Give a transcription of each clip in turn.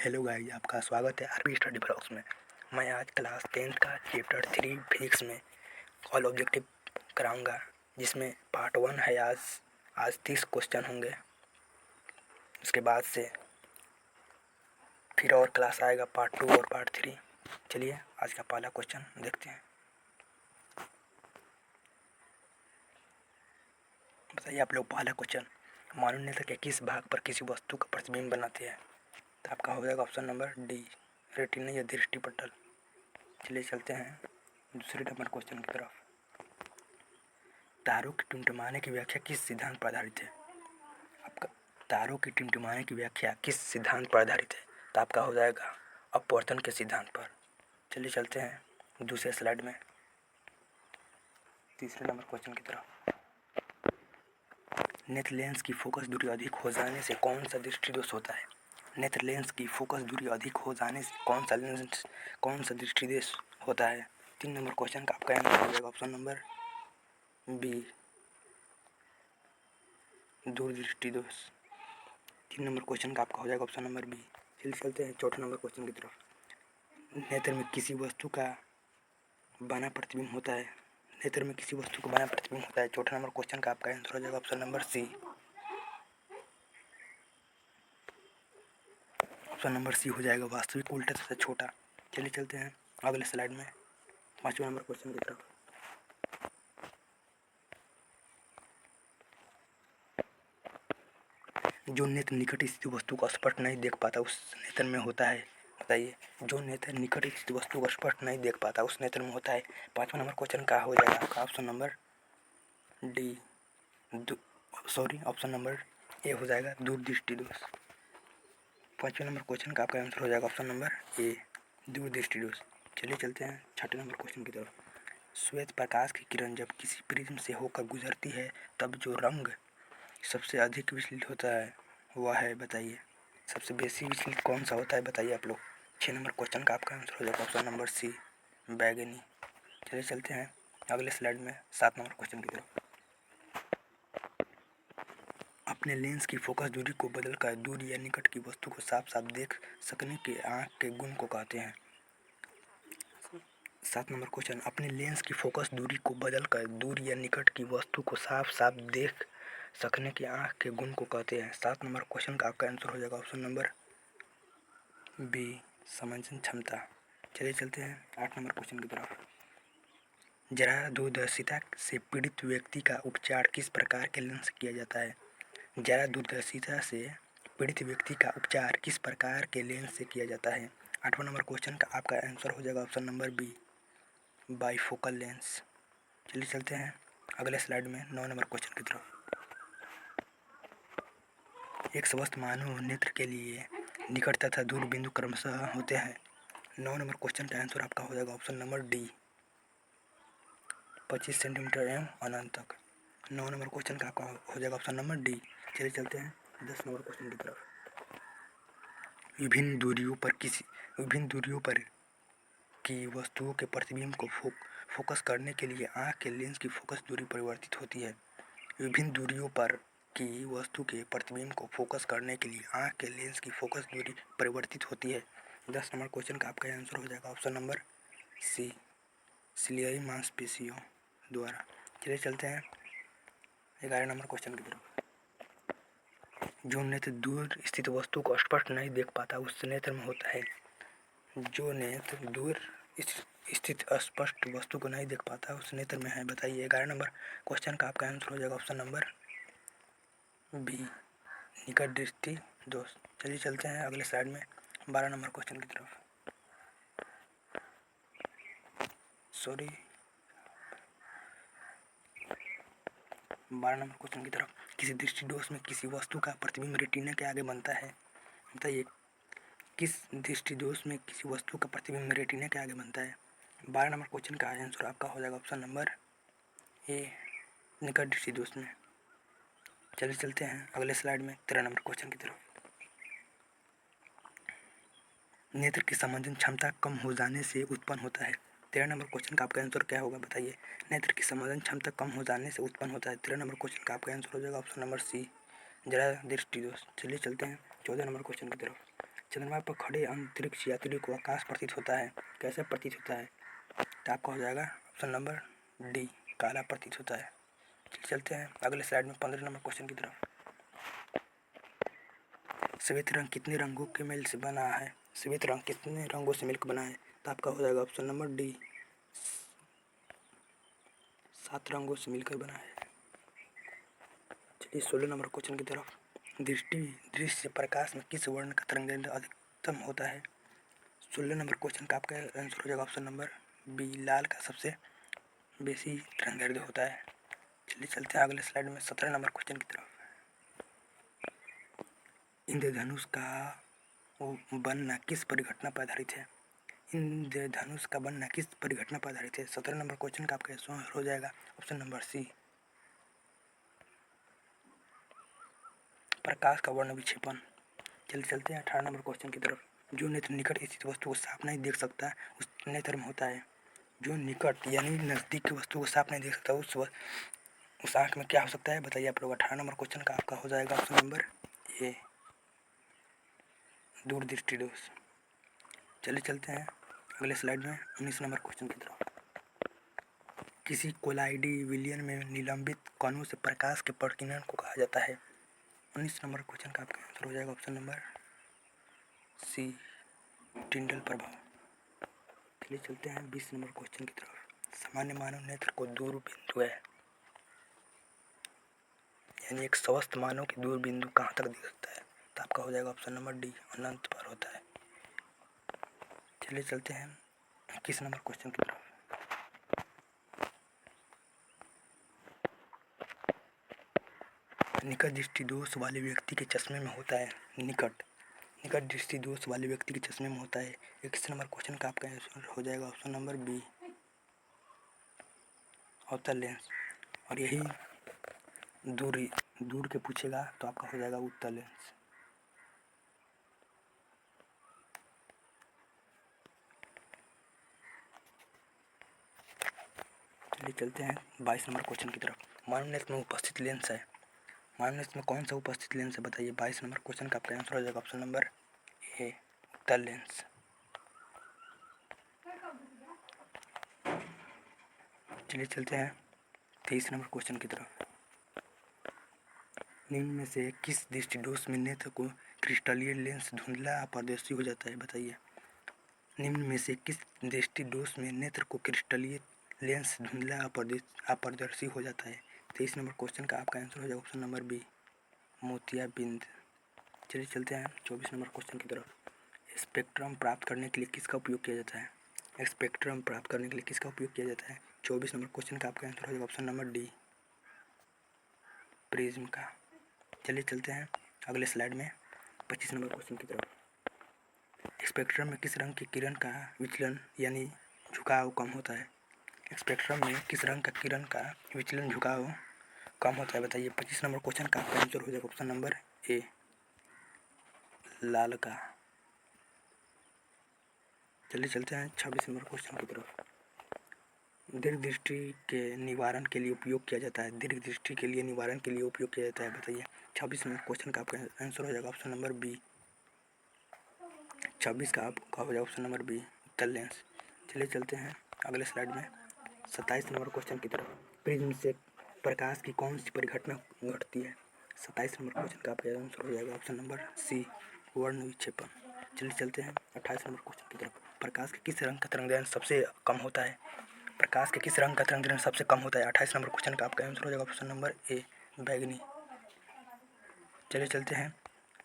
Hello guys, आपका स्वागत है आरबी स्टडी ब्लॉग्स में। मैं आज क्लास 10th का चैप्टर 3 फिजिक्स में ऑल ऑब्जेक्टिव कराऊंगा, जिसमें पार्ट 1 है। आज 30 क्वेश्चन होंगे। उसके बाद से फिर और क्लास आएगा पार्ट 2 और पार्ट 3। चलिए आज का पहला क्वेश्चन देखते हैं। बताइए आप लोग, पहला क्वेश्चन, मानव नेत्र के किस भाग पर किसी वस्तु का प्रतिबिंब बनाते हैं? तो आपका हो जाएगा ऑप्शन नंबर डी, रेटिना या दृष्टिपटल। चलिए चलते हैं दूसरे नंबर क्वेश्चन की तरफ। तारों के टिमटिमाने की व्याख्या किस सिद्धांत पर आधारित है? आपका तारों की टिमटिमाने की व्याख्या किस सिद्धांत पर आधारित है? तो आपका हो जाएगा अपवर्तन के सिद्धांत पर। चलिए चलते हैं दूसरे स्लाइड में तीसरे नंबर क्वेश्चन की तरफ। नेत्र लेंस की फोकस दूरी अधिक हो जाने से कौन सा दृष्टिदोष होता है? नेत्र लेंस की फोकस दूरी अधिक हो जाने से कौन सा दृष्टिदोष होता है? 3 नंबर क्वेश्चन का आपका आंसर हो जाएगा ऑप्शन नंबर बी, दूरदृष्टि दोष। 3 नंबर क्वेश्चन का आपका हो जाएगा ऑप्शन नंबर बी। चलिए चलते हैं चौथे नंबर क्वेश्चन की तरफ। नेत्र में किसी वस्तु का बना प्रतिबिंब होता है। नेत्र में किसी वस्तु का बना प्रतिबिंब होता है। चौथा नंबर क्वेश्चन का आपका आंसर हो जाएगा option number C, option number C हो जाएगा वास्तविक उल्टा तथा छोटा। चलिए चलते हैं अगले स्लाइड में 5वें नंबर क्वेश्चन की तरफ। जो नेत्र निकट स्थित वस्तु को स्पष्ट नहीं देख पाता उस नेत्र में होता है। बताइए, जो नेत्र निकट स्थित वस्तु को स्पष्ट नहीं देख पाता उस नेत्र में होता है। 5वां नंबर क्वेश्चन का हो जाएगा आपका option number D, option number A हो जाएगा दूरदृष्टि दोष। 5वें नंबर क्वेश्चन का आपका आंसर हो जाएगा ऑप्शन नंबर ए, दूरदृष्टि दोष। चलिए चलते हैं 6ठे नंबर क्वेश्चन की तरफ। श्वेत प्रकाश की किरण जब किसी प्रिज्म से होकर गुजरती है तब जो रंग सबसे अधिक विचलित होता है वह है, बताइए। सबसे बेसी विचलित कौन सा होता है, बताइए आप लोग। 6 नंबर क्वेश्चन का आपका आंसर हो जाएगा ऑप्शन नंबर सी, बैगनी। चलिए चलते हैं अगले स्लाइड में 7 नंबर क्वेश्चन की तरफ। अपने लेंस की फोकस दूरी को बदलकर दूर या निकट की वस्तु को साफ साफ देख सकने के आँख के गुण को कहते हैं। 7 नंबर क्वेश्चन, अपने लेंस की फोकस दूरी को बदलकर दूर या निकट की वस्तु को साफ साफ देख सकने के आँख के गुण को कहते हैं। 7 नंबर क्वेश्चन का आपका आंसर हो जाएगा ऑप्शन नंबर बी, समंजन क्षमता। चलिए चलते हैं 8 नंबर क्वेश्चन की तरफ। जरा दूरदर्शिता से पीड़ित व्यक्ति का उपचार किस प्रकार के लेंस से किया जाता है? जरा दूरदर्शिता से पीड़ित व्यक्ति का उपचार किस प्रकार के लेंस से किया जाता है? 8वां नंबर क्वेश्चन का आपका आंसर हो जाएगा option number B, bifocal lens. चलिए चलते हैं अगले स्लाइड में 9 नंबर क्वेश्चन की तरफ। एक स्वस्थ मानव नेत्र के लिए निकट तथा दूर बिंदु क्रमशः होते हैं। 9 नंबर क्वेश्चन का आंसर आपका हो जाएगा ऑप्शन नंबर डी, 25 सेंटीमीटर एवं अनंत तक। 9 नंबर क्वेश्चन का आपका हो जाएगा ऑप्शन नंबर डी। चलिए चलते हैं 10 नंबर क्वेश्चन की तरफ। विभिन्न दूरियों पर की वस्तुओं के प्रतिबिंब को फोकस करने के लिए आँख के लेंस की फोकस दूरी परिवर्तित होती है। विभिन्न दूरियों पर की वस्तु के प्रतिबिंब को फोकस करने के लिए आँख के लेंस की फोकस दूरी परिवर्तित होती है। 10 नंबर क्वेश्चन का आपका आंसर हो जाएगा ऑप्शन नंबर सी, सिलियरी मांसपेशियों द्वारा। चलिए चलते हैं 11 नंबर क्वेश्चन की तरफ। जो नेत्र दूर स्थित वस्तु को स्पष्ट नहीं देख पाता उस नेत्र में होता है। जो नेत्र दूर स्थित स्पष्ट वस्तु को नहीं देख पाता उस नेत्र में है, बताइए। 11 नंबर क्वेश्चन का आपका आंसर हो जाएगा ऑप्शन नंबर बी, निकट दृष्टि दोष। चलिए चलते हैं अगले स्लाइड में 12 नंबर क्वेश्चन की तरफ। 12 नंबर क्वेश्चन की तरफ। किसी दृष्टि दोष में किसी वस्तु का प्रतिबिंब रेटिना के आगे बनता है, बताइए। किस दृष्टि दोष में किसी वस्तु का प्रतिबिंब रेटिना के आगे बनता है? 12 नंबर क्वेश्चन का आंसर आपका हो जाएगा ऑप्शन नंबर ए, निकट दृष्टि दोष में। चलिए चलते हैं अगले स्लाइड में 13 नंबर क्वेश्चन की तरफ। नेत्र की संवेदन क्षमता कम हो जाने से उत्पन्न होता है। 13 नंबर क्वेश्चन का आपका आंसर क्या होगा, बताइए। नेत्र की संवेदन क्षमता कम हो जाने से उत्पन्न होता है। 13 नंबर क्वेश्चन का आपका आंसर हो जाएगा ऑप्शन नंबर सी, जरा दृष्टि दोष। चलिए चलते हैं 14 नंबर क्वेश्चन की तरफ। चंद्रमा पर खड़े अंतरिक्ष यात्री को आकाश प्रतीत होता है। कैसे प्रतीत होता है? तो आपका हो जाएगा ऑप्शन नंबर डी, काला प्रतीत होता है। चलते हैं अगले स्लाइड में 15 नंबर क्वेश्चन की तरफ। श्वेत रंग कितने रंगों के मेल से बना है? श्वेत रंग कितने रंगों से मिलकर बना है? तो आपका हो जाएगा ऑप्शन नंबर डी, 7 रंगों से मिलकर बना है। चलिए 16 नंबर क्वेश्चन की तरफ। दृश्य प्रकाश में किस वर्ण का तरंगदैर्घ्य अधिकतम होता है? 16 नंबर क्वेश्चन का आपका आंसर हो जाएगा ऑप्शन नंबर बी, लाल का सबसे बेसी तरंगदैर्घ्य होता है। चलिए चलते हैं अगले स्लाइड में 17 नंबर क्वेश्चन की तरफ। इंद्रधनुष का बनना किस परिघटना पर आधारित है? इंद्रधनुष का बनना किस परिघटना पर आधारित है? 17 नंबर क्वेश्चन का आपका आंसर हो जाएगा ऑप्शन नंबर सी, प्रकाश का वर्ण विक्षेपण। चलिए चलते हैं 18 नंबर क्वेश्चन की तरफ। जो नेत्र निकट स्थित वस्तु को साफ नहीं देख सकता उस नेत्र में होता है। जो निकट यानी नजदीक की वस्तु को साफ नहीं देख सकता उस आंख में क्या हो सकता है? बताइए आप लोग। 18 नंबर क्वेश्चन का आपका हो जाएगा ऑप्शन नंबर ए, दूरदृष्टि दोष। चलिए चलते हैं अगले स्लाइड में 19 नंबर क्वेश्चन की तरफ। किसी कोलाइडी विलयन में निलंबित कणों से प्रकाश के प्रकीर्णन को कहा जाता है। 19 नंबर क्वेश्चन का आपका आंसर हो जाएगा ऑप्शन नंबर सी, टिंडल प्रभाव। चलिए चलते हैं 20 नंबर क्वेश्चन की तरफ। सामान्य मानव नेत्र को दूरबिंदु है, यानी एक स्वस्थ मानव की दूरबिंदु कहाँ तक दिख सकता है? तो आपका हो जाएगा ऑप्शन नंबर डी, अनंत पर होता है। चलिए चलते हैं 21 नंबर क्वेश्चन की तरफ। निकट दृष्टि दोष वाले व्यक्ति के चश्मे में होता है। निकट दृष्टि दोष वाले व्यक्ति के चश्मे में होता है। 21 नंबर क्वेश्चन का आपका आंसर हो जाएगा ऑप्शन नंबर बी, अवतल लेंस। और यही दूर के पूछेगा तो आपका हो जाएगा उत्तल लेंस। चलिए चलते हैं 22 नंबर क्वेश्चन की तरफ। मानव नेत्र में उपस्थित लेंस है। मानव नेत्र में कौन सा उपस्थित लेंस है? बताइए। 22 नंबर क्वेश्चन का आपका आंसर हो जाएगा ऑप्शन नंबर ए, उत्तल लेंस। चलिए चलते हैं 23 नंबर क्वेश्चन की तरफ। निम्न में से किस दृष्टिदोष में नेत्र को क्रिस्टलीय लेंस धुंधला अपारदर्शी हो जाता है? बताइए। निम्न में से किस दृष्टिदोष में नेत्र को क्रिस्टलीय लेंस धुंधला अपारदर्शी हो जाता है? 23 नंबर क्वेश्चन का आपका आंसर हो जाएगा ऑप्शन नंबर बी, मोतियाबिंद। चलिए चलते हैं 24 नंबर क्वेश्चन की तरफ। स्पेक्ट्रम प्राप्त करने के लिए किसका उपयोग किया जाता है? स्पेक्ट्रम प्राप्त करने के लिए किसका उपयोग किया जाता है? 24 नंबर क्वेश्चन का आपका आंसर हो जाएगा ऑप्शन नंबर डी, प्रिज्म का। चलिए चलते हैं अगले स्लाइड में 25 नंबर क्वेश्चन की तरफ। स्पेक्ट्रम में किस रंग की किरण का विचलन यानी झुकाव कम होता है? स्पेक्ट्रम में किस रंग का किरण का विचलन झुकाव कम होता है? बताइए। 25 नंबर क्वेश्चन का आपका आंसर हो जाएगा ऑप्शन नंबर ए, लाल का। चलिए चलते हैं 26 नंबर क्वेश्चन की तरफ। दीर्घ दृष्टि के निवारण के लिए उपयोग किया जाता है। दीर्घ दृष्टि के लिए निवारण के लिए उपयोग किया जाता है। बताइए। 26 नंबर क्वेश्चन का आपका आंसर हो जाएगा ऑप्शन नंबर बी, 26 का आपका हो जाएगा ऑप्शन नंबर बी, उत्तल लेंस। चलिए चलते हैं अगले स्लाइड में 27 नंबर क्वेश्चन की तरफ। प्रिज्म से प्रकाश की कौन सी परिघटना घटती है? 27 नंबर क्वेश्चन का आपका आंसर हो जाएगा ऑप्शन नंबर सी, वर्ण विक्षेपण। चलिए चलते हैं 28 नंबर क्वेश्चन की तरफ। प्रकाश के किस रंग का तरंगदैर्घ्य सबसे कम होता है? प्रकाश के किस रंग का तरंगदैर्घ्य सबसे कम होता है? 28 नंबर क्वेश्चन का आपका आंसर हो जाएगा ऑप्शन नंबर ए, बैगनी। चलिए चलते हैं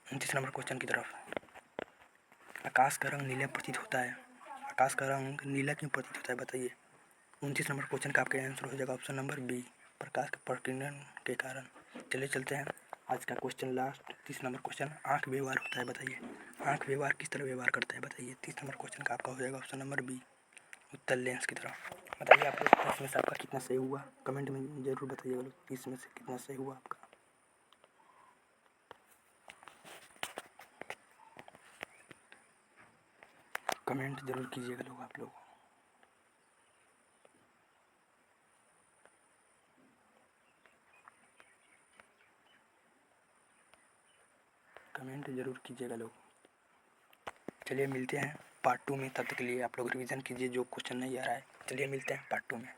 29 नंबर क्वेश्चन की तरफ। आकाश का रंग नीला प्रतीत होता है। आकाश का रंग नीला क्यों प्रतीत होता है? बताइए। 29 नंबर क्वेश्चन का आपका आंसर हो जाएगा ऑप्शन नंबर बी, प्रकाश के प्रकीर्णन के कारण। चलिए चलते हैं आज का क्वेश्चन लास्ट 30 नंबर क्वेश्चन। आँख व्यवहार होता है। बताइए। आँख व्यवहार किस तरह व्यवहार करता है? बताइए। 30 नंबर क्वेश्चन का आपका हो जाएगा ऑप्शन नंबर बी, उत्तल लेंस की तरह। बताइए आप लोग 30 में से आपका कितना सही हुआ? कमेंट में ज़रूर बताइएगा लोग 30 में से कितना सही हुआ आपका। कमेंट जरूर कीजिएगा लोग आप लोग। कमेंट जरूर कीजिएगा लोग। चलिए मिलते हैं पार्ट 2 में। तब तक के लिए आप लोग रिवीजन कीजिए जो क्वेश्चन नहीं आ रहा है। चलिए मिलते हैं पार्ट 2 में।